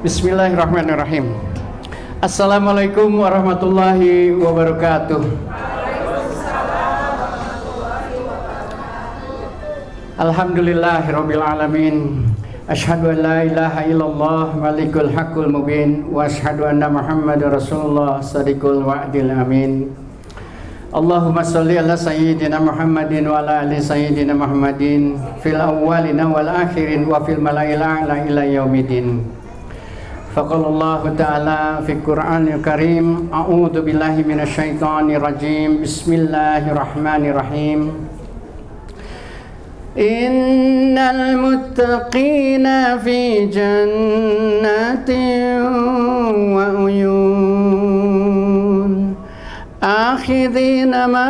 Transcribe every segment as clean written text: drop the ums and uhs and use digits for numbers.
Bismillahirrahmanirrahim. Assalamualaikum warahmatullahi wabarakatuh. Alhamdulillahirabbil alamin. Asyhadu an la ilaha illallah malikul haqqul mubin wa asyhadu anna Muhammadar Rasulullah shadiqul wa'dil amin. Allahumma shalli ala sayyidina Muhammadin wa ala ali sayyidina Muhammadin fil awwalina wal akhirin wa fil mala'il a'la ila yaumidin. Faqala Allah Ta'ala fi Qur'anil Karim, a'udzu billahi minasyaitonir rajim. Bismillahirrahmanirrahim. Innal muttaqina fi jannatin wa uyun akhidhina ma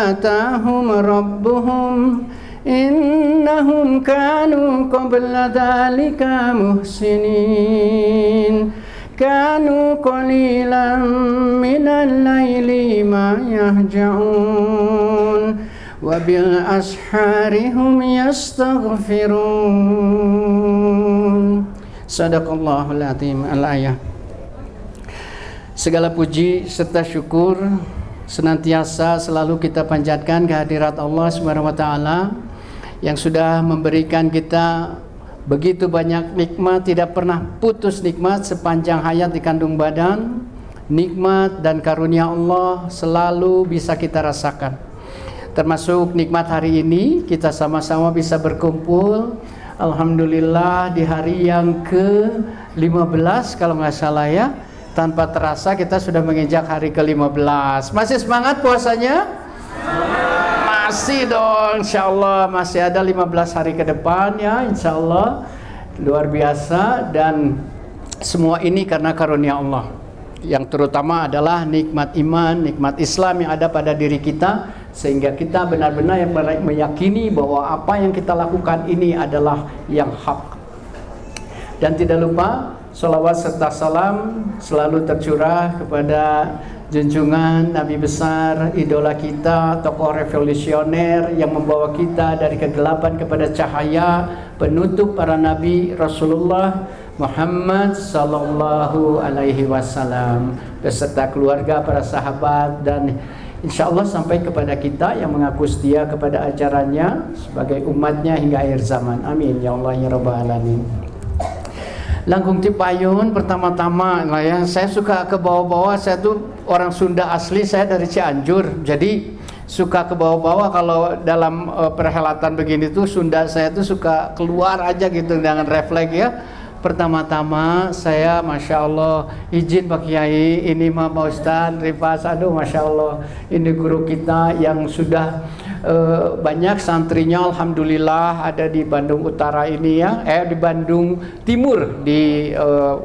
atahum rabbuhum innahum kanu qabla dhalika muhsinin kanu qalilan minal laili ma yahja'un wa bil ashari hum yastaghfirun. Sadaqallahul azim. Al-ayah. Segala puji serta syukur senantiasa selalu kita panjatkan kehadirat Allah Subhanahu wa taala yang sudah memberikan kita begitu banyak nikmat, tidak pernah putus nikmat sepanjang hayat di kandung badan. Nikmat dan karunia Allah selalu bisa kita rasakan. Termasuk nikmat hari ini kita sama-sama bisa berkumpul. Alhamdulillah di hari yang ke-15 kalau nggak salah ya. Tanpa terasa kita sudah menginjak hari ke-15. Masih semangat puasanya? Masih dong, insya Allah masih ada 15 hari ke depan ya, insya Allah. Luar biasa, dan semua ini karena karunia Allah. Yang terutama adalah nikmat iman, nikmat Islam yang ada pada diri kita, sehingga kita benar-benar yang meyakini bahwa apa yang kita lakukan ini adalah yang hak. Dan tidak lupa salawat serta salam selalu tercurah kepada junjungan Nabi besar, idola kita, tokoh revolusioner yang membawa kita dari kegelapan kepada cahaya, penutup para nabi Rasulullah Muhammad sallallahu alaihi wasallam beserta keluarga, para sahabat, dan insya Allah sampai kepada kita yang mengaku setia kepada ajarannya sebagai umatnya hingga akhir zaman. Amin ya Allah ya rabbal alamin. Langkung Cipayun pertama-tama lah ya, saya suka ke bawah-bawah. Saya tuh orang Sunda asli, saya dari Cianjur, jadi suka ke bawah-bawah kalau dalam perhelatan begini tuh Sunda saya tuh suka keluar aja gitu dengan refleks ya. Pertama-tama saya Masya Allah izin Pak Kiai, ini mah Pak Ustadz Rifas, aduh Masya Allah ini guru kita yang sudah banyak santrinya alhamdulillah ada di Bandung Utara ini ya, di Bandung Timur di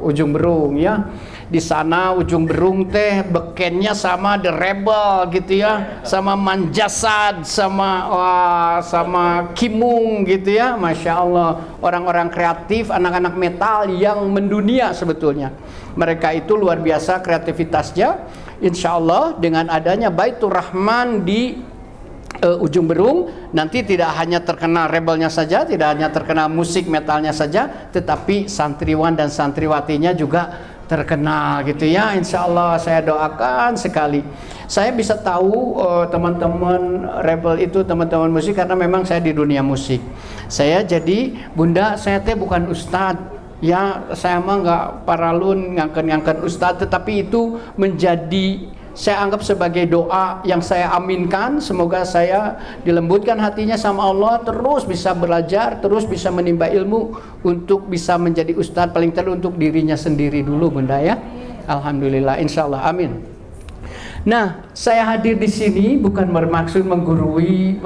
Ujung Berung ya. Di sana Ujung Berung teh bekennya sama The Rebel gitu ya, sama Manjasad, sama Kimung gitu ya. Masya Allah, orang-orang kreatif, anak-anak metal yang mendunia sebetulnya. Mereka itu luar biasa kreativitasnya. Insya Allah dengan adanya Baitur Rahman di Ujung Berung, nanti tidak hanya terkenal rebelnya saja, tidak hanya terkenal musik metalnya saja, tetapi santriwan dan santriwatinya juga terkenal gitu ya. Insya Allah saya doakan sekali. Saya bisa tahu teman-teman rebel itu teman-teman musik karena memang saya di dunia musik. Saya jadi bunda, saya teh bukan ustadz ya, saya mah nggak paralun ngangkat-ngangkat ustadz, tetapi itu menjadi saya anggap sebagai doa yang saya aminkan. Semoga saya dilembutkan hatinya sama Allah, terus bisa belajar, terus bisa menimba ilmu untuk bisa menjadi ustadz, paling tidak untuk dirinya sendiri dulu bunda ya. Alhamdulillah, insya Allah, amin. Nah, saya hadir di sini bukan bermaksud menggurui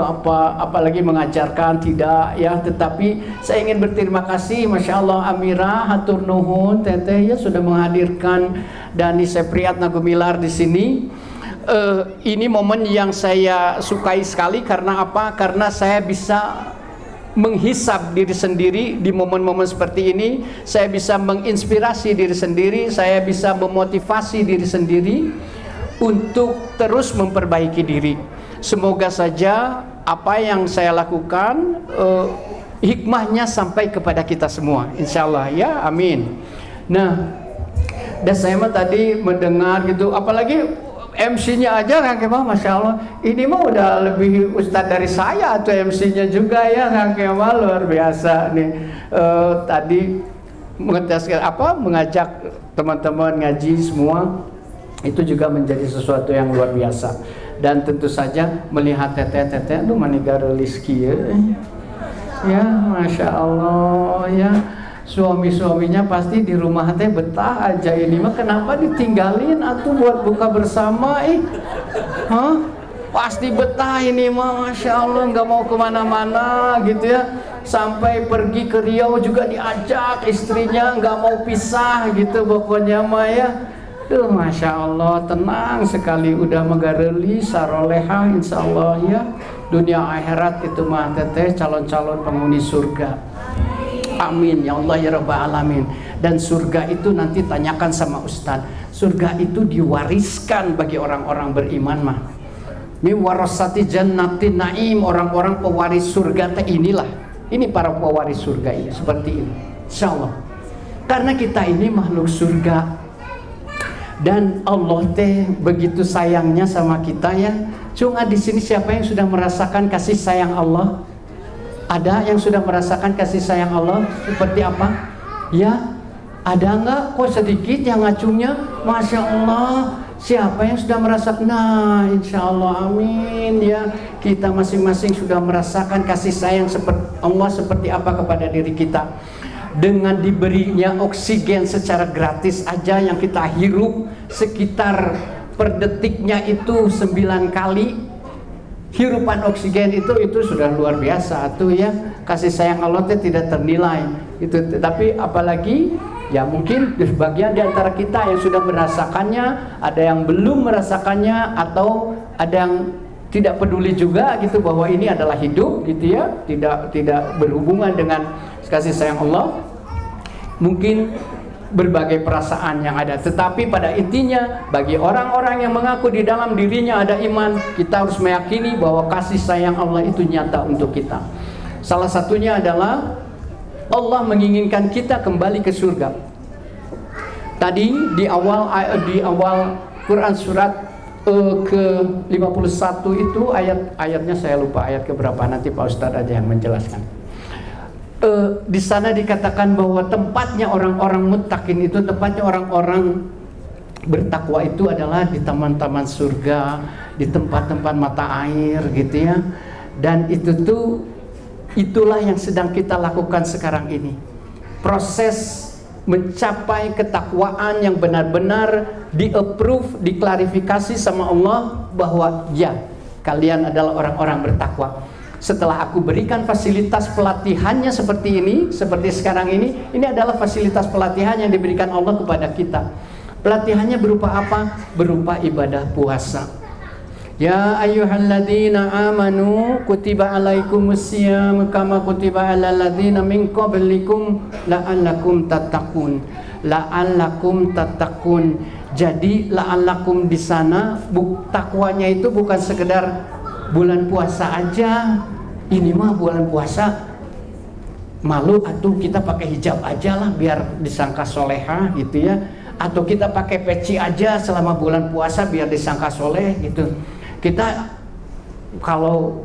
apalagi mengajarkan, tidak ya, tetapi saya ingin berterima kasih, Masya Allah, Amira, hatur nuhun, teteh ya sudah menghadirkan Dani Sepriat Nagumilar di sini. Ini momen yang saya sukai sekali karena apa? Karena saya bisa menghisap diri sendiri di momen-momen seperti ini. Saya bisa menginspirasi diri sendiri, saya bisa memotivasi diri sendiri untuk terus memperbaiki diri. Semoga saja apa yang saya lakukan hikmahnya sampai kepada kita semua, insyaallah ya, amin. Nah, dan saya mah tadi mendengar gitu, apalagi MC-nya aja Kang Kemal, Masya Allah, ini mah udah lebih ustadz dari saya atau MC-nya juga ya Kang Kemal, luar biasa nih. Tadi mengajak teman-teman ngaji semua, itu juga menjadi sesuatu yang luar biasa. Dan tentu saja melihat teteh-teteh, aduh manigara Rizki ya, Masya Allah ya. Suami-suaminya pasti di rumah teh betah aja, ini mah kenapa ditinggalin atuh buat buka bersama pasti betah ini mah, Masya Allah, nggak mau kemana-mana gitu ya, sampai pergi ke Riau juga diajak istrinya, nggak mau pisah gitu pokoknya mah ya. Tuh Masya Allah, tenang sekali, udah megareli saroleha insya Allah ya. Dunia akhirat itu mah teteh calon-calon penghuni surga. Amin ya Allah ya Rabbal Alamin. Dan surga itu nanti tanyakan sama Ustadz, surga itu diwariskan bagi orang-orang beriman mah. Mi warasati jannatin naim, orang-orang pewaris surga teh inilah. Ini para pewaris surga ini seperti ini, insyaallah. Karena kita ini makhluk surga. Dan Allah teh begitu sayangnya sama kita ya. Cuma di sini siapa yang sudah merasakan kasih sayang Allah? Ada yang sudah merasakan kasih sayang Allah seperti apa? Ya, ada enggak? Kok sedikit yang ngacungnya? Masya Allah, siapa yang sudah merasakan? Nah, insya Allah, amin ya. Kita masing-masing sudah merasakan kasih sayang seperti Allah seperti apa kepada diri kita. Dengan diberinya oksigen secara gratis aja yang kita hirup sekitar per detiknya itu 9 kali. Hirupan oksigen itu sudah luar biasa tuh ya. Kasih sayang Allah itu tidak ternilai itu. Tapi apalagi ya mungkin sebagian di antara kita yang sudah merasakannya, ada yang belum merasakannya, atau ada yang tidak peduli juga gitu bahwa ini adalah hidup gitu ya, tidak berhubungan dengan kasih sayang Allah. Mungkin berbagai perasaan yang ada, tetapi pada intinya bagi orang-orang yang mengaku di dalam dirinya ada iman, kita harus meyakini bahwa kasih sayang Allah itu nyata untuk kita. Salah satunya adalah Allah menginginkan kita kembali ke surga. Tadi di awal Quran surat ke-51 itu ayatnya saya lupa ayat keberapa, nanti Pak Ustadz aja yang menjelaskan. Di sana dikatakan bahwa tempatnya orang-orang muttaqin itu, tempatnya orang-orang bertakwa itu adalah di taman-taman surga, di tempat-tempat mata air gitu ya. Dan itulah yang sedang kita lakukan sekarang ini. Proses mencapai ketakwaan yang benar-benar di-approve, diklarifikasi sama Allah bahwa ya, kalian adalah orang-orang bertakwa. Setelah aku berikan fasilitas pelatihannya seperti ini, seperti sekarang ini adalah fasilitas pelatihan yang diberikan Allah kepada kita. Pelatihannya berupa apa? Berupa ibadah puasa. Ya ayyuhalladzina amanu kutiba alaikumusiyam kama kutiba alal ladzina min qablikum la'allakum tattaqun. La'allakum tattaqun. Jadi la'allakum di sana takwanya itu bukan sekedar bulan puasa aja. Ini mah bulan puasa malu atuh kita pakai hijab aja lah biar disangka soleha gitu ya, atau kita pakai peci aja selama bulan puasa biar disangka soleh gitu. Kita kalau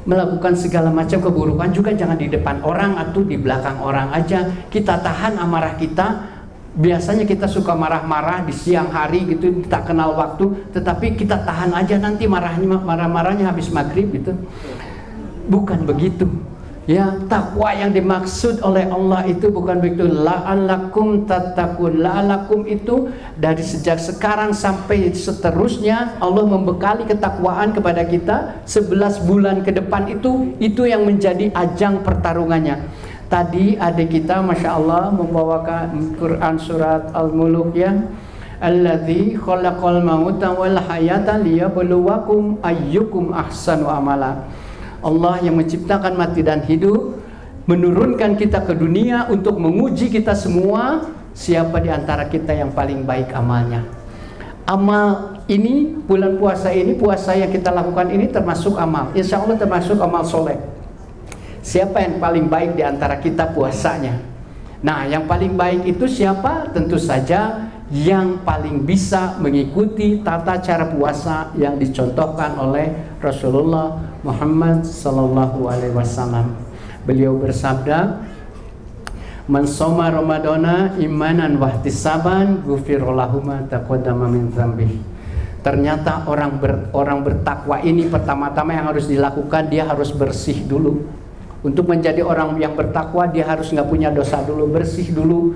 melakukan segala macam keburukan juga jangan di depan orang atau di belakang orang aja. Kita tahan amarah kita. Biasanya kita suka marah-marah di siang hari gitu, tak kenal waktu, tetapi kita tahan aja, nanti marah-marahnya habis maghrib gitu. Bukan begitu ya. Takwa yang dimaksud oleh Allah itu bukan begitu. La'allakum tattaqun. La'allakum itu dari sejak sekarang sampai seterusnya Allah membekali ketakwaan kepada kita 11 bulan ke depan itu yang menjadi ajang pertarungannya. Tadi adik kita Masya Allah membawakan Quran surat Al-Muluk ya. Alladzi khalaqal mauta wal hayata liyabluwakum ayyukum ahsanu amala. Allah yang menciptakan mati dan hidup, menurunkan kita ke dunia untuk menguji kita semua, siapa di antara kita yang paling baik amalnya. Amal ini, bulan puasa ini, puasa yang kita lakukan ini termasuk amal. Insya Allah termasuk amal soleh. siapa yang paling baik di antara kita puasanya. Nah, yang paling baik itu siapa? Tentu saja yang paling bisa mengikuti tata cara puasa yang dicontohkan oleh Rasulullah Muhammad sallallahu alaihi wasallam. Beliau bersabda, "Man shoma Ramadana imanan wa ihtisaban, ghufira lahu ma taqaddama min dzambihi." Ternyata orang bertakwa ini pertama-tama yang harus dilakukan, dia harus bersih dulu. Untuk menjadi orang yang bertakwa, dia harus nggak punya dosa dulu, bersih dulu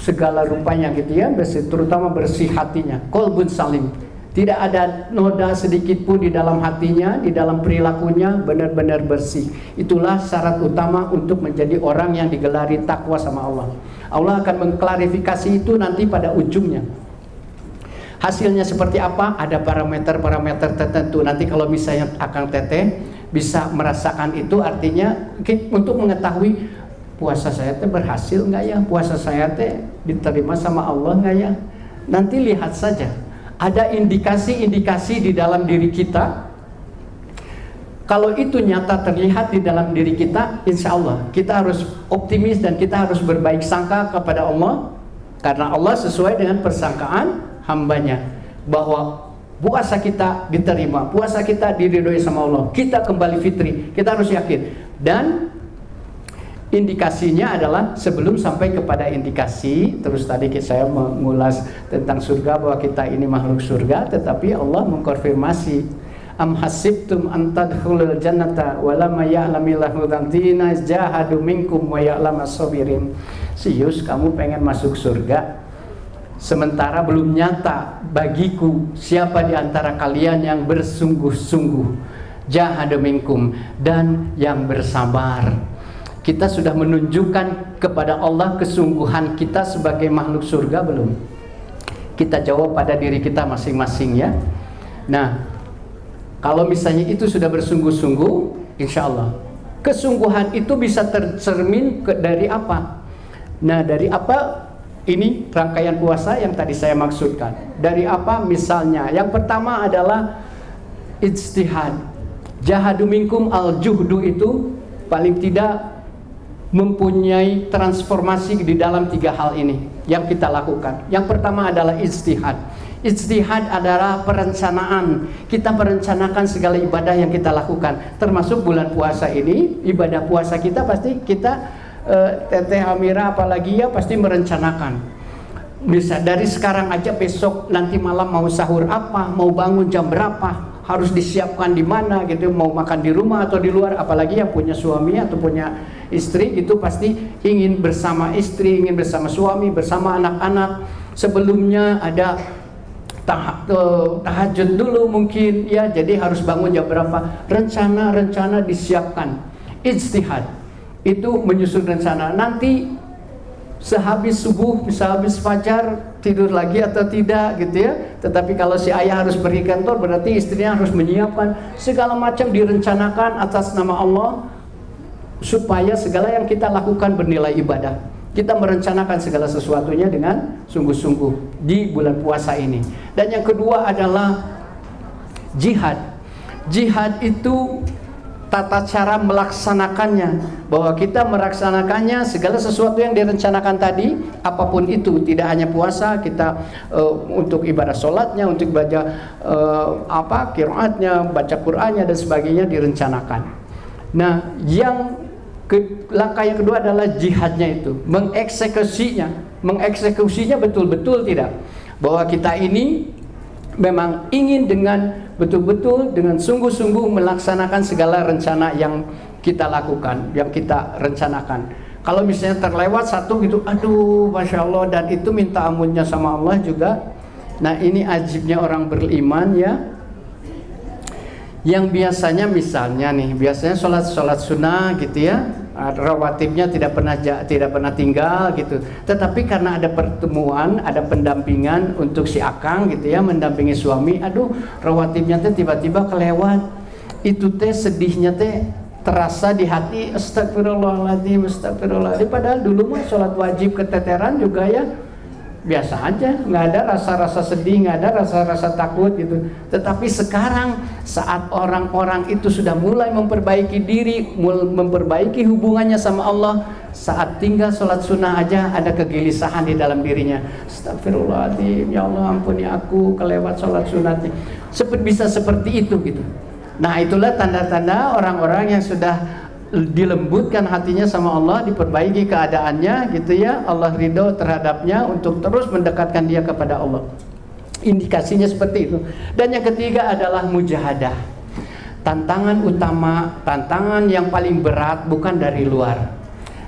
segala rupanya gitu ya, bersih, terutama bersih hatinya. Qalbun salim, tidak ada noda sedikit pun di dalam hatinya, di dalam perilakunya, benar-benar bersih. Itulah syarat utama untuk menjadi orang yang digelari takwa sama Allah. Allah akan mengklarifikasi itu nanti pada ujungnya. Hasilnya seperti apa? Ada parameter-parameter tertentu. Nanti kalau misalnya Akang Teteh bisa merasakan itu, artinya untuk mengetahui puasa saya teh berhasil nggak ya, puasa saya teh diterima sama Allah nggak ya. Nanti lihat saja, ada indikasi-indikasi di dalam diri kita. Kalau itu nyata terlihat di dalam diri kita, insya Allah kita harus optimis dan kita harus berbaik sangka kepada Allah, karena Allah sesuai dengan persangkaan hambanya, bahwa puasa kita diterima, puasa kita diridhoi sama Allah, kita kembali fitri. Kita harus yakin. Dan indikasinya adalah sebelum sampai kepada indikasi, terus tadi saya mengulas tentang surga, bahwa kita ini makhluk surga, tetapi Allah mengkonfirmasi, am hasibtum an tadkhulul jannata wa lam ya'lamillahu dzina jahadu minkum wa ya'lamas sabirin. Sius, kamu pengen masuk surga, sementara belum nyata bagiku siapa di antara kalian yang bersungguh-sungguh, jahadu minkum, dan yang bersabar. Kita sudah menunjukkan kepada Allah kesungguhan kita sebagai makhluk surga belum? Kita jawab pada diri kita masing-masing ya. Nah, kalau misalnya itu sudah bersungguh-sungguh, insya Allah kesungguhan itu bisa tercermin dari apa? Nah, dari apa? Ini rangkaian puasa yang tadi saya maksudkan. Dari apa? Misalnya, yang pertama adalah ijtihad. Jahadu minkum, al-juhdu itu paling tidak mempunyai transformasi di dalam 3 hal ini yang kita lakukan. Yang pertama adalah ijtihad. Ijtihad adalah perencanaan. Kita merencanakan segala ibadah yang kita lakukan, termasuk bulan puasa ini. Ibadah puasa kita pasti kita Teteh Amira apalagi ya pasti merencanakan. Bisa dari sekarang aja, besok nanti malam mau sahur apa, mau bangun jam berapa, harus disiapkan di mana gitu, mau makan di rumah atau di luar. Apalagi yang punya suami atau punya istri itu pasti ingin bersama istri, ingin bersama suami, bersama anak-anak. Sebelumnya ada tahajud dulu mungkin ya, jadi harus bangun jam berapa, rencana disiapkan. Ijtihad itu menyusun rencana. Nanti sehabis subuh, bisa habis fajar, tidur lagi atau tidak gitu ya. Tetapi kalau si ayah harus pergi kantor, berarti istrinya harus menyiapkan segala macam, direncanakan atas nama Allah, supaya segala yang kita lakukan bernilai ibadah. Kita merencanakan segala sesuatunya dengan sungguh-sungguh di bulan puasa ini. Dan yang kedua adalah jihad. Jihad itu tata cara melaksanakannya, bahwa kita melaksanakannya segala sesuatu yang direncanakan tadi, apapun itu, tidak hanya puasa, kita untuk ibadah sholatnya, untuk baca qiraatnya, baca Qur'annya dan sebagainya direncanakan. Nah, langkah yang kedua adalah jihadnya, itu mengeksekusinya betul-betul tidak, bahwa kita ini memang ingin dengan betul-betul, dengan sungguh-sungguh melaksanakan segala rencana yang kita lakukan, yang kita rencanakan. Kalau misalnya terlewat satu gitu, aduh Masya Allah, dan itu minta ampunnya sama Allah juga. Nah, ini ajibnya orang beriman ya, yang biasanya misalnya nih, biasanya sholat sunnah gitu ya, rawatibnya tidak pernah tinggal gitu. Tetapi karena ada pertemuan, ada pendampingan untuk si akang gitu ya, mendampingi suami, aduh rawatibnya teh tiba-tiba kelewat. Itu teh sedihnya teh terasa di hati, astagfirullahaladzim. Padahal dulu mah sholat wajib keteteran juga ya, biasa aja, nggak ada rasa-rasa sedih, nggak ada rasa-rasa takut gitu. Tetapi sekarang saat orang-orang itu sudah mulai memperbaiki diri, memperbaiki hubungannya sama Allah, saat tinggal sholat sunnah aja ada kegelisahan di dalam dirinya. Astagfirullahaladzim, ya Allah ampuni aku kelewat sholat sunnahnya. Bisa seperti itu gitu. Nah itulah tanda-tanda orang-orang yang sudah dilembutkan hatinya sama Allah, diperbaiki keadaannya gitu ya, Allah ridho terhadapnya untuk terus mendekatkan dia kepada Allah. Indikasinya seperti itu. Dan yang ketiga adalah mujahadah. Tantangan utama, tantangan yang paling berat bukan dari luar.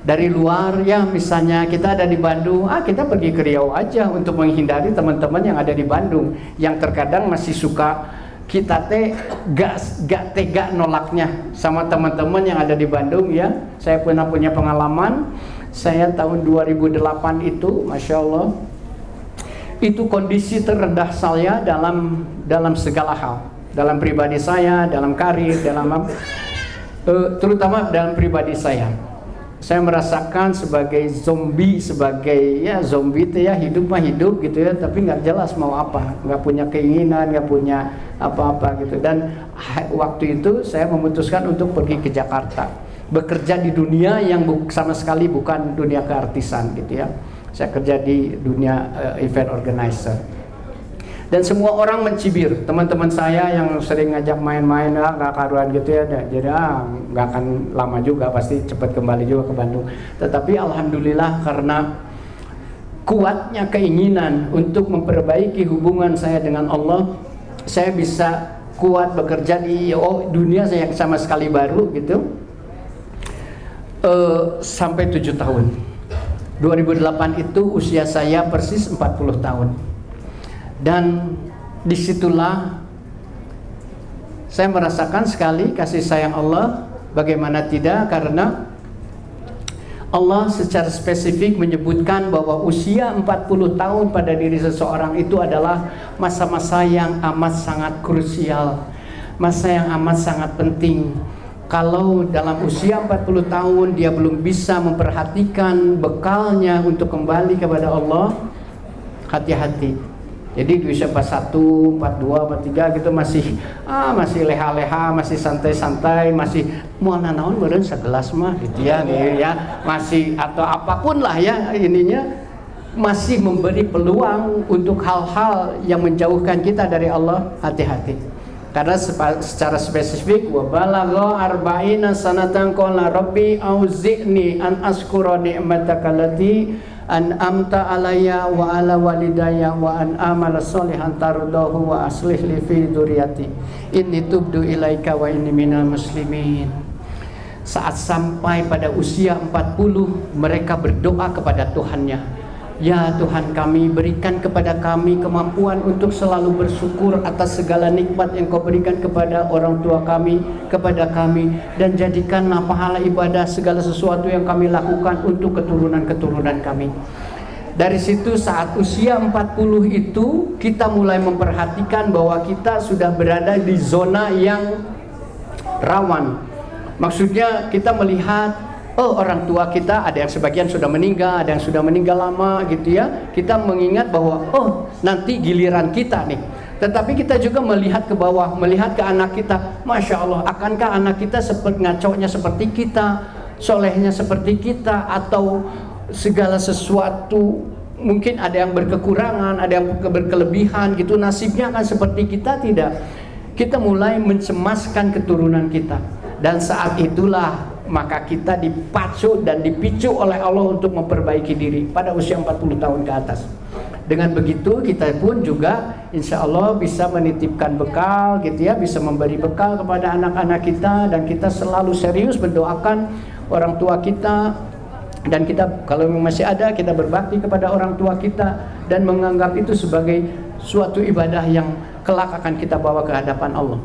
Dari luar ya, misalnya kita ada di Bandung, kita pergi ke Riau aja untuk menghindari teman-teman yang ada di Bandung yang terkadang masih suka kita gak tega nolaknya sama teman-teman yang ada di Bandung ya. Saya pernah punya pengalaman. Saya tahun 2008 itu, Masya Allah, itu kondisi terendah saya dalam segala hal, dalam pribadi saya, dalam karir, terutama dalam pribadi saya. Saya merasakan sebagai zombie, zombie itu ya, hidup mah hidup gitu ya, tapi nggak jelas mau apa, nggak punya keinginan, nggak punya apa-apa gitu. Dan waktu itu saya memutuskan untuk pergi ke Jakarta, bekerja di dunia yang sama sekali bukan dunia keartisan gitu ya. Saya kerja di dunia event organizer. Dan semua orang mencibir, teman-teman saya yang sering ngajak main-main, nggak karuan gitu ya, jadi nggak akan lama juga, pasti cepat kembali juga ke Bandung. Tetapi alhamdulillah karena kuatnya keinginan untuk memperbaiki hubungan saya dengan Allah, saya bisa kuat bekerja di dunia saya yang sama sekali baru gitu, sampai 7 tahun. 2008 itu usia saya persis 40 tahun. Dan disitulah saya merasakan sekali kasih sayang Allah. Bagaimana tidak, karena Allah secara spesifik menyebutkan bahwa usia 40 tahun pada diri seseorang itu adalah masa-masa yang amat sangat krusial, masa yang amat sangat penting. Kalau dalam usia 40 tahun dia belum bisa memperhatikan bekalnya untuk kembali kepada Allah, hati-hati. Jadi di usia 41, 42, 43 gitu masih leha-leha, masih santai-santai, masih mau nanaon meureun segelas mah gitu ya, masih atau apapun lah ya, ininya masih memberi peluang untuk hal-hal yang menjauhkan kita dari Allah. Hati-hati. Karena secara spesifik wa balagha arba'ina sanatan qala rabbi auzi'ni an askura ni'mataka allati an'amta alayya wa ala walidayya wa an amala sholihan tardahu wa aslih li fi dzurriyyati inni tubdu ilaika wa inni minal muslimin. Saat sampai pada usia 40, mereka berdoa kepada Tuhannya, ya Tuhan kami, berikan kepada kami kemampuan untuk selalu bersyukur atas segala nikmat yang Kau berikan kepada orang tua kami, kepada kami, dan jadikanlah pahala ibadah segala sesuatu yang kami lakukan untuk keturunan-keturunan kami. Dari situ saat usia 40 itu kita mulai memperhatikan bahwa kita sudah berada di zona yang rawan. Maksudnya kita melihat orang tua kita ada yang sebagian sudah meninggal, ada yang sudah meninggal lama gitu ya. Kita mengingat bahwa nanti giliran kita nih. Tetapi kita juga melihat ke bawah, melihat ke anak kita. Masya Allah, akankah anak kita seperti ngaconya seperti kita, solehnya seperti kita, atau segala sesuatu mungkin ada yang berkekurangan, ada yang berkelebihan gitu, nasibnya akan seperti kita? Tidak. Kita mulai mencemaskan keturunan kita. Dan saat itulah maka kita dipacu dan dipicu oleh Allah untuk memperbaiki diri pada usia 40 tahun ke atas. Dengan begitu kita pun juga insya Allah bisa menitipkan bekal gitu ya, bisa memberi bekal kepada anak-anak kita, dan kita selalu serius mendoakan orang tua kita, dan kita kalau masih ada kita berbakti kepada orang tua kita dan menganggap itu sebagai suatu ibadah yang kelak akan kita bawa ke hadapan Allah.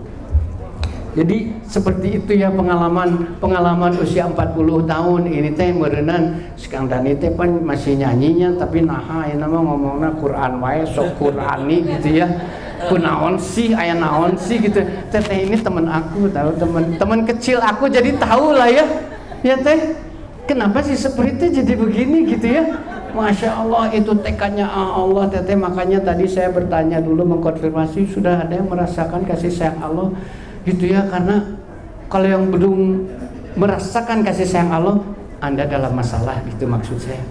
Jadi seperti itu ya pengalaman usia 40 tahun ini teh meureunnan Kang Dani teh pan masih nyanyinya, tapi naha aya nama ngomongna Quran wae sok Qurani gitu ya. Kunaon sih aya naon sih gitu. Teh ini teman aku tahu, teman kecil aku jadi tahu lah ya. Ya teh kenapa sih seperti itu jadi begini gitu ya. Masya Allah, itu tekadnya Allah teteh. Makanya tadi saya bertanya dulu, mengkonfirmasi, sudah ada yang merasakan kasih sayang Allah gitu ya. Karena kalau yang belum merasakan kasih sayang Allah, Anda dalam masalah, itu maksud saya.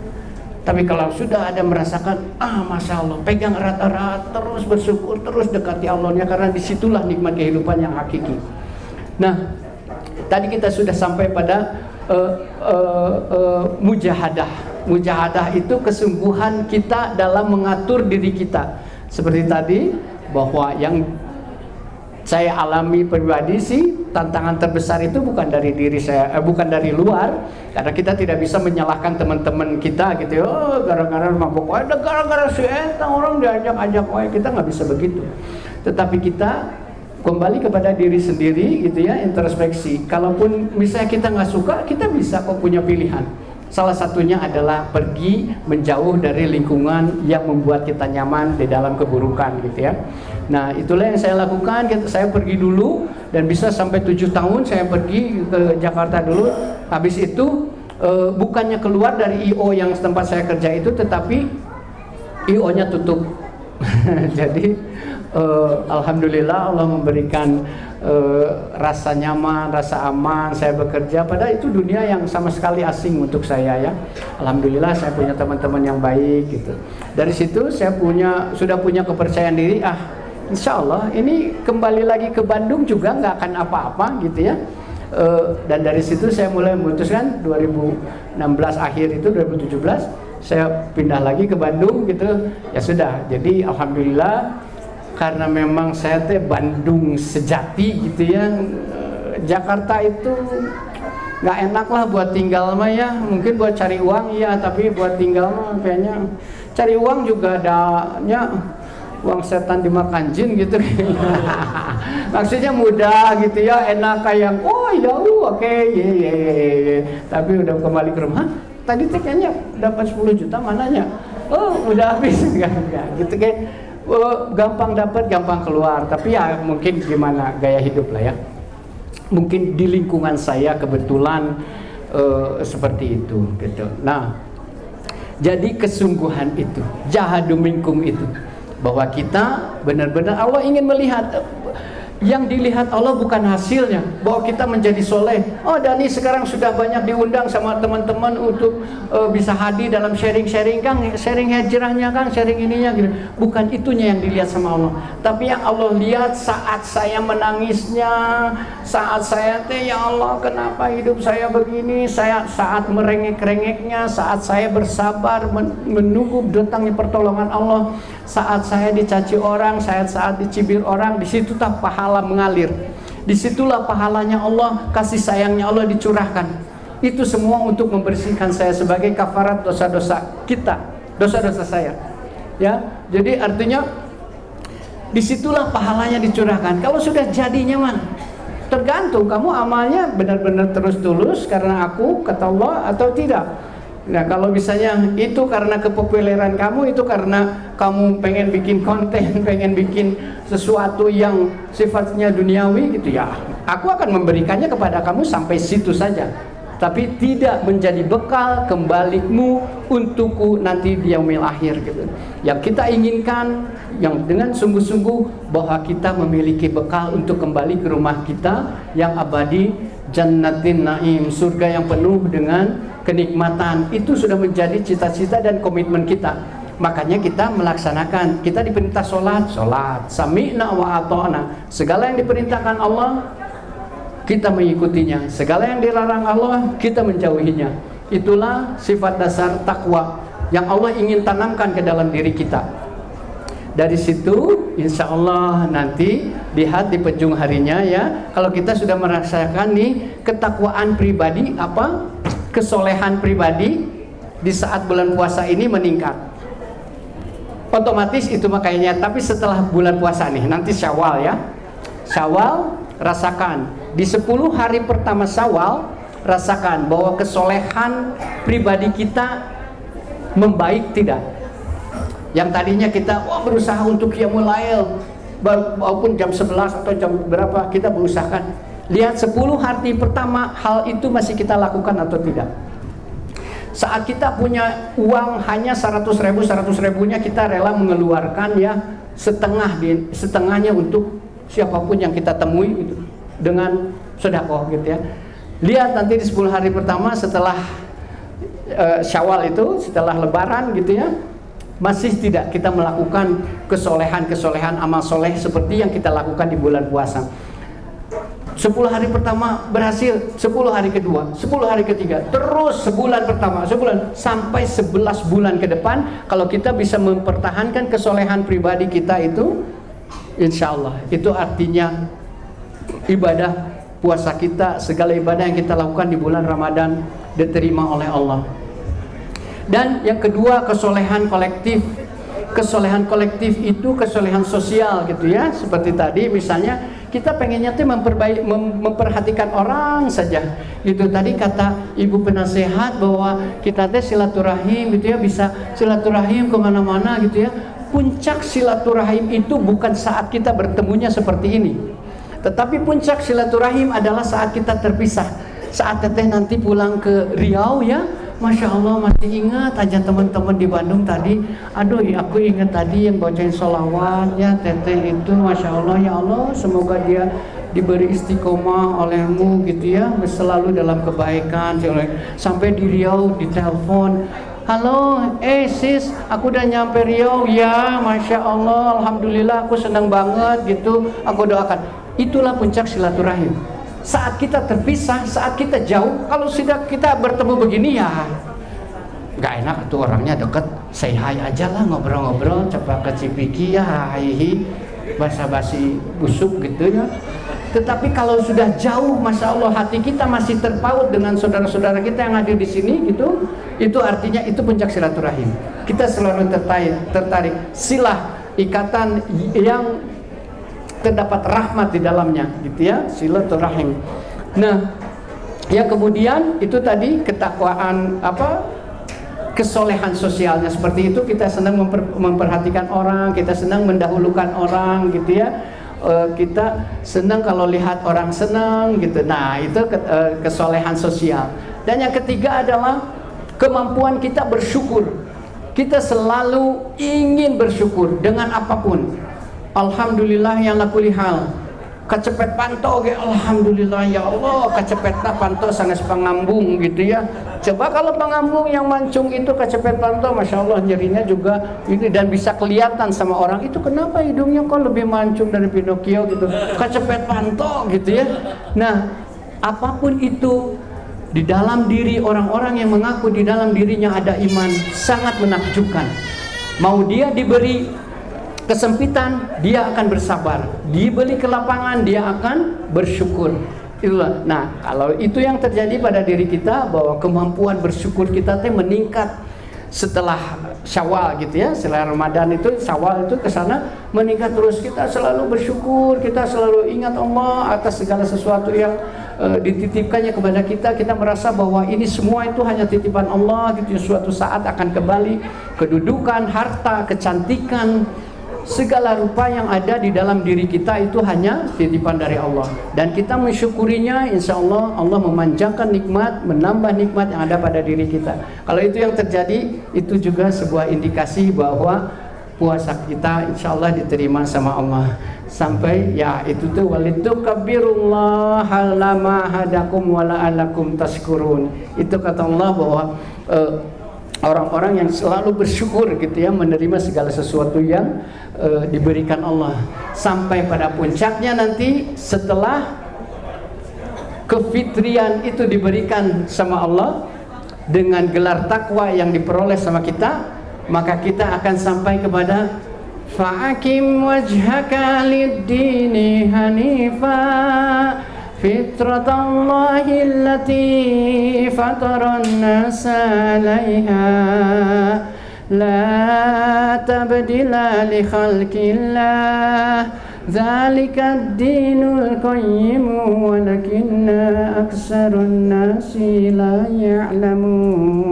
Tapi kalau sudah ada merasakan, Masya Allah, pegang erat-erat, terus bersyukur, terus dekati Allahnya, karena disitulah nikmat kehidupan yang hakiki. Nah, tadi kita sudah sampai pada mujahadah. Mujahadah itu kesungguhan kita dalam mengatur diri kita. Seperti tadi, bahwa yang saya alami pribadi sih, tantangan terbesar itu bukan dari diri saya, bukan dari luar, karena kita tidak bisa menyalahkan teman-teman kita gitu. Oh, gara-gara mabuk, gara-gara si eta orang diajak-ajak, kita nggak bisa begitu. Tetapi kita kembali kepada diri sendiri gitu ya, introspeksi. Kalaupun misalnya kita nggak suka, kita bisa kok punya pilihan. Salah satunya adalah pergi menjauh dari lingkungan yang membuat kita nyaman di dalam keburukan gitu ya. Nah, itulah yang saya lakukan. Saya pergi dulu, dan bisa sampai 7 tahun saya pergi ke Jakarta dulu. Habis itu bukannya keluar dari IO yang tempat saya kerja itu, tetapi IO-nya tutup. Jadi alhamdulillah Allah memberikan rasa nyaman, rasa aman saya bekerja. Padahal itu dunia yang sama sekali asing untuk saya ya. Alhamdulillah saya punya teman-teman yang baik gitu. Dari situ saya sudah punya kepercayaan diri. Insya Allah ini kembali lagi ke Bandung juga nggak akan apa-apa gitu ya. Dan dari situ saya mulai memutuskan 2016 akhir itu 2017 saya pindah lagi ke Bandung gitu. Ya sudah. Jadi alhamdulillah, karena memang saya Bandung sejati gitu ya. Jakarta itu nggak enak lah buat tinggal mah ya. Mungkin buat cari uang ya, tapi buat tinggal mah kayaknya cari uang juga adanya uang setan dimakan jin gitu. Maksudnya mudah gitu ya, enak kayak oke, tapi udah kembali ke rumah, tadi kayaknya dapat 10 juta mananya, udah habis enggak gitu kayak. Gampang dapat, gampang keluar. Tapi ya mungkin gimana gaya hidup lah ya. Mungkin di lingkungan saya kebetulan seperti itu gitu. Nah, jadi kesungguhan itu, jahadu minkum itu, bahwa kita benar-benar Allah ingin melihat. Yang dilihat Allah bukan hasilnya, bahwa kita menjadi soleh. Dani sekarang sudah banyak diundang sama teman-teman untuk bisa hadir dalam sharing-sharing, Kang, sharing hijrahnya, Kang, sharing ininya gitu. Bukan itunya yang dilihat sama Allah, tapi yang Allah lihat saat saya menangisnya, saat saya ya Allah kenapa hidup saya begini, saat merengek-rengeknya, saat saya bersabar menunggu datangnya pertolongan Allah, saat saya dicaci orang, saat dicibir orang. Disitulah pahala mengalir, disitulah pahalanya Allah, kasih sayangnya Allah dicurahkan. Itu semua untuk membersihkan saya sebagai kafarat dosa-dosa kita, dosa-dosa saya ya. Jadi artinya disitulah pahalanya dicurahkan. Kalau sudah jadinya mah tergantung kamu amalnya benar-benar terus tulus karena aku kata Allah atau tidak. Nah, kalau misalnya itu karena kepopuleran kamu, itu karena kamu pengen bikin konten, pengen bikin sesuatu yang sifatnya duniawi gitu ya, aku akan memberikannya kepada kamu sampai situ saja, tapi tidak menjadi bekal kembalimu untukku nanti di yaumil akhir gitu. Yang kita inginkan, yang dengan sungguh-sungguh bahwa kita memiliki bekal untuk kembali ke rumah kita yang abadi, jannatin naim, surga yang penuh dengan kenikmatan. Itu sudah menjadi cita-cita dan komitmen kita. Makanya kita melaksanakan, kita diperintah sholat, sami'na wa ata'na. Segala yang diperintahkan Allah kita mengikutinya, segala yang dilarang Allah kita menjauhinya. Itulah sifat dasar takwa yang Allah ingin tanamkan ke dalam diri kita. Dari situ insya Allah nanti lihat di penjung harinya ya, kalau kita sudah merasakan nih ketakwaan pribadi, kesolehan pribadi di saat bulan puasa ini meningkat, otomatis itu makanya. Tapi setelah bulan puasa nih, nanti Syawal ya, Syawal rasakan di 10 hari pertama Syawal, rasakan bahwa kesolehan pribadi kita membaik tidak. Yang tadinya kita berusaha untuk qiyamul lail, walaupun jam 11 atau jam berapa kita berusahakan, lihat 10 hari pertama hal itu masih kita lakukan atau tidak. saat kita punya uang hanya 100.000, 100.000-nya kita rela mengeluarkan ya setengahnya untuk siapapun yang kita temui gitu, dengan sedekah gitu ya. Lihat nanti di 10 hari pertama setelah Syawal itu, setelah Lebaran gitu ya, masih tidak kita melakukan kesolehan amal soleh seperti yang kita lakukan di bulan puasa. 10 hari pertama berhasil, 10 hari kedua, 10 hari ketiga, terus sebulan pertama, sebulan sampai 11 bulan ke depan. Kalau kita bisa mempertahankan kesolehan pribadi kita itu, insya Allah itu artinya ibadah puasa kita, segala ibadah yang kita lakukan di bulan Ramadan diterima oleh Allah. Dan yang kedua, kesolehan kolektif. Kesolehan kolektif itu kesolehan sosial gitu ya. Seperti tadi misalnya kita pengennya tuh memperhatikan orang saja gitu. Tadi kata ibu penasehat bahwa kita teh silaturahim gitu ya, bisa silaturahim kemana-mana gitu ya. Puncak silaturahim itu bukan saat kita bertemunya seperti ini, tetapi puncak silaturahim adalah saat kita terpisah. Saat teteh nanti pulang ke Riau ya, Masya Allah masih ingat aja teman-teman di Bandung tadi. Aduh ya, aku ingat tadi yang bacain sholawat ya teteh itu, Masya Allah, ya Allah semoga dia diberi istiqomah olehmu gitu ya, selalu dalam kebaikan. Sampai di Riau ditelepon, halo sis, aku udah nyampe Riau ya, Masya Allah, Alhamdulillah aku senang banget gitu, aku doakan. Itulah puncak silaturahim. Saat kita terpisah, saat kita jauh, kalau sudah kita bertemu begini ya nggak enak tuh, orangnya deket, say hi aja lah, ngobrol-ngobrol, coba ke Cipiki ya, hihi, basa-basi busuk gitu ya. Tetapi kalau sudah jauh, Masya Allah, hati kita masih terpaut dengan saudara-saudara kita yang hadir di sini gitu, itu artinya itu puncak silaturahim. Kita selalu tertarik silah, ikatan yang terdapat rahmat di dalamnya gitu ya, silaturahim. Nah, yang kemudian itu tadi ketakwaan kesolehan sosialnya seperti itu. Kita senang memperhatikan orang, kita senang mendahulukan orang gitu ya. Kita senang kalau lihat orang senang gitu. Nah, itu kesolehan sosial. Dan yang ketiga adalah kemampuan kita bersyukur. Kita selalu ingin bersyukur dengan apapun. Alhamdulillah yang lakuli hal. Kecepet panto ge, alhamdulillah ya Allah, kecepetna panto sanes pangambung gitu ya. Coba kalau pangambung yang mancung itu kecepet panto, Masya Allah nyerinya juga ini, dan bisa kelihatan sama orang itu, kenapa hidungnya kok lebih mancung dari Pinocchio gitu, kecepet panto gitu ya. Nah, apapun itu di dalam diri orang-orang yang mengaku di dalam dirinya ada iman sangat menakjubkan. Mau dia diberi kesempitan, dia akan bersabar. Diberi kelapangan, dia akan bersyukur. Itulah. Nah, kalau itu yang terjadi pada diri kita, bahwa kemampuan bersyukur kita meningkat setelah Syawal gitu ya, setelah Ramadan itu, Syawal itu ke sana meningkat terus. Kita selalu bersyukur, kita selalu ingat Allah atas segala sesuatu yang dititipkannya kepada kita. Kita merasa bahwa ini semua itu hanya titipan Allah gitu. Suatu saat akan kembali. Kedudukan, harta, kecantikan, segala rupa yang ada di dalam diri kita itu hanya titipan dari Allah, dan kita mensyukurinya. Insya Allah Allah memanjangkan nikmat, menambah nikmat yang ada pada diri kita. Kalau itu yang terjadi, itu juga sebuah indikasi bahwa puasa kita insya Allah diterima sama Allah. Sampai ya itu tuh, walitukabirullah halama hadakum wala'alakum tashkurun. Itu kata Allah bahwa orang-orang yang selalu bersyukur gitu ya, menerima segala sesuatu yang diberikan Allah. Sampai pada puncaknya nanti setelah kefitrian itu diberikan sama Allah dengan gelar takwa yang diperoleh sama kita, maka kita akan sampai kepada fa'akim wajhaka lid-dini hanifa fitratallahi allati fataran nasa 'alaiha la tabdila li khalqillah dzalika ad-dinul qayyim walakinna aktsarun nasi la ya'lamun.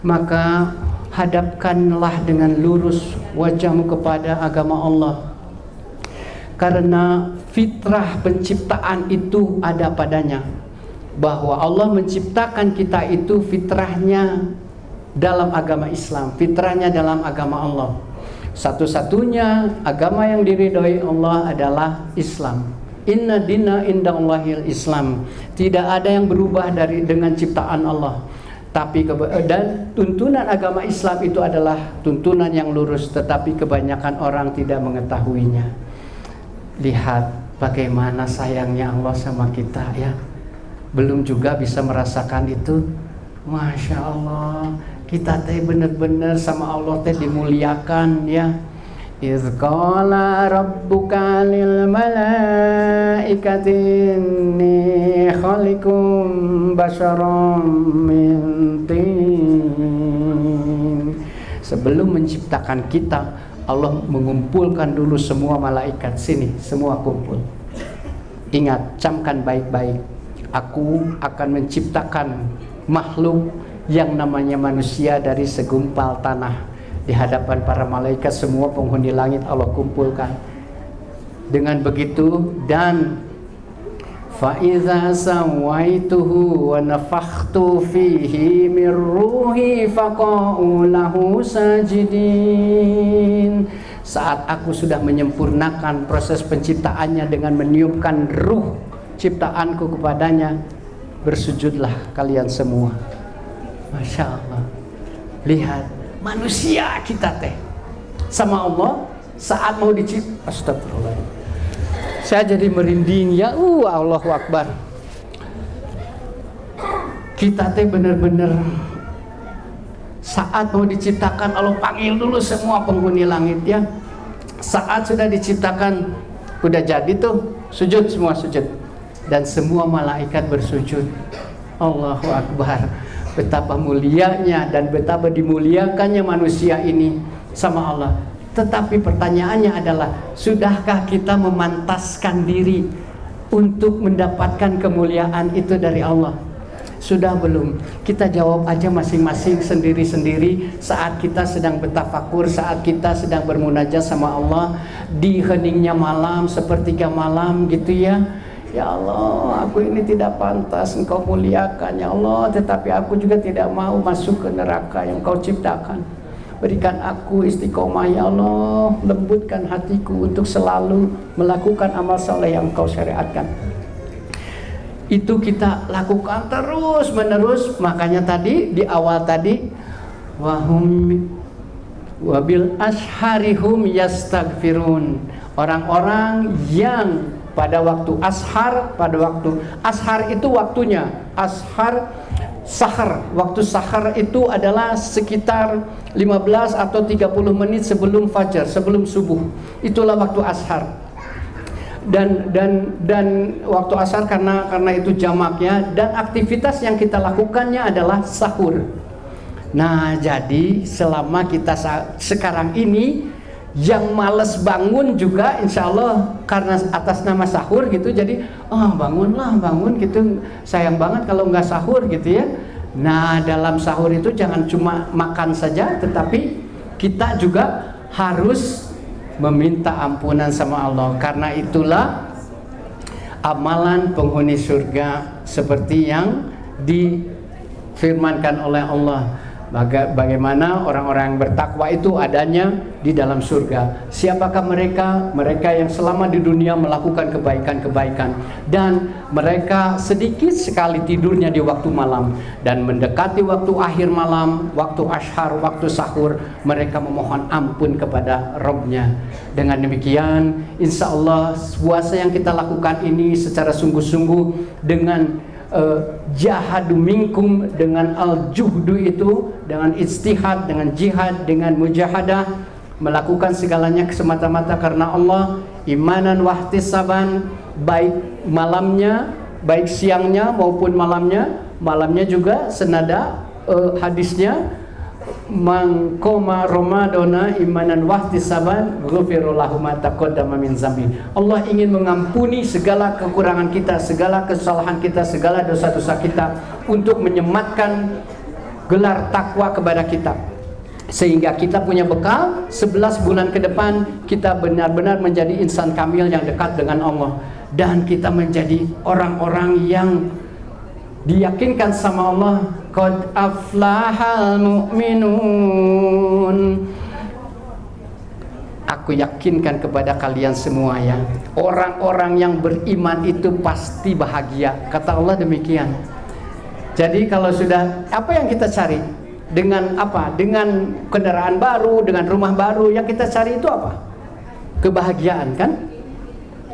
Maka hadapkanlah dengan lurus wajahmu kepada agama Allah, karena fitrah penciptaan itu ada padanya. bahwa Allah menciptakan kita itu fitrahnya dalam agama Islam, fitrahnya dalam agama Allah. Satu-satunya agama yang diridhoi Allah adalah Islam. Inna dina indallahil Islam. Tidak ada yang berubah dengan ciptaan Allah. Tapi dan tuntunan agama Islam itu adalah tuntunan yang lurus, tetapi kebanyakan orang tidak mengetahuinya. Lihat bagaimana sayangnya Allah sama kita ya. Belum juga bisa merasakan itu. Masya Allah, kita teh bener-bener sama Allah teh dimuliakan ya. Iz qala rabbuka lil malaikati inni khaliqum basharam min tin. Sebelum menciptakan kita, Allah mengumpulkan dulu semua malaikat, sini semua kumpul. Ingat, camkan baik-baik. Aku akan menciptakan makhluk yang namanya manusia dari segumpal tanah. Di hadapan para malaikat, semua penghuni langit Allah kumpulkan. Dengan begitu, dan fa iza sawaituhu wa nafakhtu fihi min ruhi faqa'u lahu sajidin. Saat aku sudah menyempurnakan proses penciptaannya dengan meniupkan ruh ciptaanku kepadanya, bersujudlah kalian semua. Masya Allah. Lihat manusia kita teh sama Allah saat mau dicipta. Astagfirullah. Saya jadi merinding ya. Allahu Akbar. Kita teh benar-benar saat mau diciptakan Allah panggil dulu semua penghuni langit ya. Saat sudah diciptakan, udah jadi tuh, sujud, semua sujud. Dan semua malaikat bersujud. Allahu Akbar. Betapa mulianya dan betapa dimuliakannya manusia ini sama Allah. Tetapi pertanyaannya adalah, sudahkah kita memantaskan diri untuk mendapatkan kemuliaan itu dari Allah? Sudah belum? Kita jawab aja masing-masing sendiri-sendiri saat kita sedang bertafakur, saat kita sedang bermunajat sama Allah di heningnya malam, sepertiga malam gitu ya. Ya Allah, aku ini tidak pantas Engkau muliakan ya Allah, tetapi aku juga tidak mau masuk ke neraka yang Kau ciptakan. Berikan aku istiqomah ya Allah, lembutkan hatiku untuk selalu melakukan amal saleh yang Kau syariatkan. Itu kita lakukan terus menerus. Makanya tadi di awal tadi, wahum wabil asharihum yastaghfirun. Orang-orang yang pada waktu ashar itu waktunya, sahar, waktu sahar itu adalah sekitar 15 atau 30 menit sebelum fajar, sebelum subuh. Itulah waktu ashar. Dan waktu ashar karena itu jamaknya, dan aktivitas yang kita lakukannya adalah sahur. Nah, jadi selama kita sekarang ini yang males bangun juga insya Allah karena atas nama sahur gitu, jadi bangun gitu, sayang banget kalau nggak sahur gitu ya. Nah, dalam sahur itu jangan cuma makan saja, tetapi kita juga harus meminta ampunan sama Allah. Karena itulah amalan penghuni surga seperti yang difirmankan oleh Allah. Bagaimana orang-orang yang bertakwa itu adanya di dalam surga. Siapakah mereka? Mereka yang selama di dunia melakukan kebaikan-kebaikan, dan mereka sedikit sekali tidurnya di waktu malam, dan mendekati waktu akhir malam, waktu ashar, waktu sahur, mereka memohon ampun kepada Rabb-nya. Dengan demikian, insya Allah puasa yang kita lakukan ini secara sungguh-sungguh dengan jahadu minkum, dengan al-juhdu itu, dengan ijtihad, dengan jihad, dengan mujahadah, melakukan segalanya semata-mata karena Allah, imanan wahtisaban, baik malamnya, baik siangnya maupun malamnya juga senada hadisnya, mangkoma Ramadana imanan wahtisaban ghufira lahu ma taqaddama min zambi. Allah ingin mengampuni segala kekurangan kita, segala kesalahan kita, segala dosa-dosa kita, untuk menyematkan gelar takwa kepada kita, sehingga kita punya bekal 11 bulan ke depan kita benar-benar menjadi insan kamil yang dekat dengan Allah, dan kita menjadi orang-orang yang diyakinkan sama Allah, qad aflahal mu'minun. Aku yakinkan kepada kalian semua ya, orang-orang yang beriman itu pasti bahagia. Kata Allah demikian. Jadi kalau sudah, apa yang kita cari? Dengan apa? Dengan kendaraan baru, dengan rumah baru, yang kita cari itu apa? Kebahagiaan kan?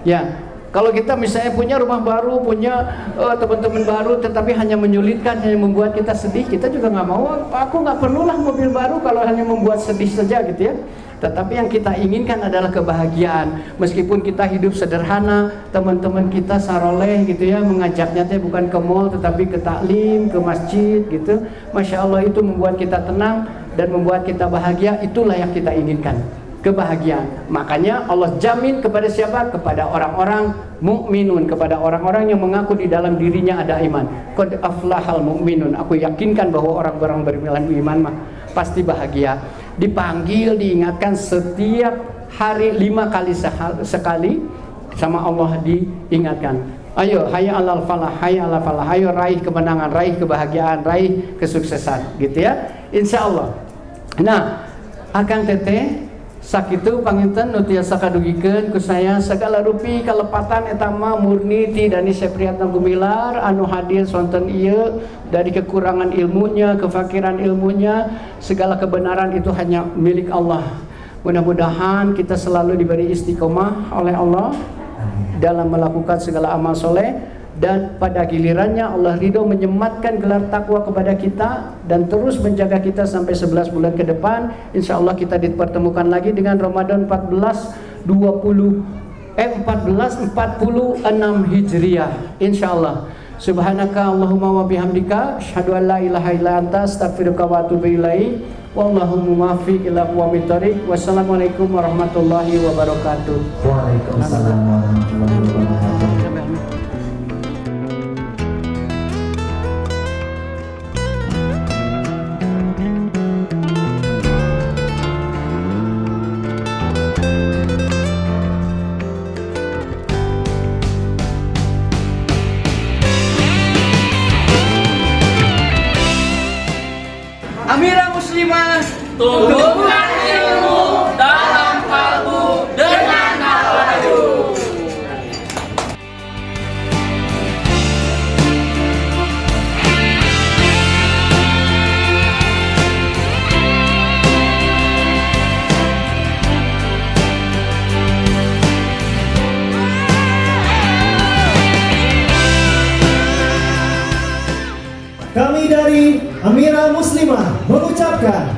Ya, kalau kita misalnya punya rumah baru, punya teman-teman baru, tetapi hanya menyulitkan, hanya membuat kita sedih, kita juga nggak mau. Aku nggak perlulah mobil baru kalau hanya membuat sedih saja gitu ya. Tetapi yang kita inginkan adalah kebahagiaan. Meskipun kita hidup sederhana, teman-teman kita saroleh gitu ya, mengajaknya teh bukan ke mall tetapi ke taklim, ke masjid gitu. Masya Allah, itu membuat kita tenang dan membuat kita bahagia. Itulah yang kita inginkan, kebahagiaan. Makanya Allah jamin kepada siapa? Kepada orang-orang mukminun, kepada orang-orang yang mengaku di dalam dirinya ada iman. Qad aflahal mu'minun. Aku yakinkan bahwa orang-orang beriman mah pasti bahagia. Dipanggil, diingatkan setiap hari 5 kali sekali sama Allah diingatkan. Ayo, hayya alal falah, hayya alal falah. Ayo raih kemenangan, raih kebahagiaan, raih kesuksesan gitu ya. Insya Allah. Nah, Akang Teteh sakitu panginten nu tiasa kadugikeun ku saya segala rupi kalepatan eta mah murni ti Dani Sepriatna Gumilar anu hadir sonten ieu. Dari kekurangan ilmunya, kefakiran ilmunya, segala kebenaran itu hanya milik Allah. Mudah-mudahan kita selalu diberi istiqomah oleh Allah dalam melakukan segala amal soleh, dan pada gilirannya Allah ridho menyematkan gelar takwa kepada kita dan terus menjaga kita sampai 11 bulan ke depan. Insya Allah kita dipertemukan lagi dengan Ramadan 1446 Hijriah. Insya Allah. Subhanaka Allahumma wa bihamdika asyhadu an la ilaha illa anta astaghfiruka wa atubu ilaik. Wallahumma muwaffiq ila aqwamit thoriq. Wassalamualaikum warahmatullahi wabarakatuh. Waalaikumsalam warahmatullahi wabarakatuh. Amirah Muslimah, tumbuhkan ilmu dalam kalbu dengan nafsu. Kami dari Amirah Muslimah mengucapkan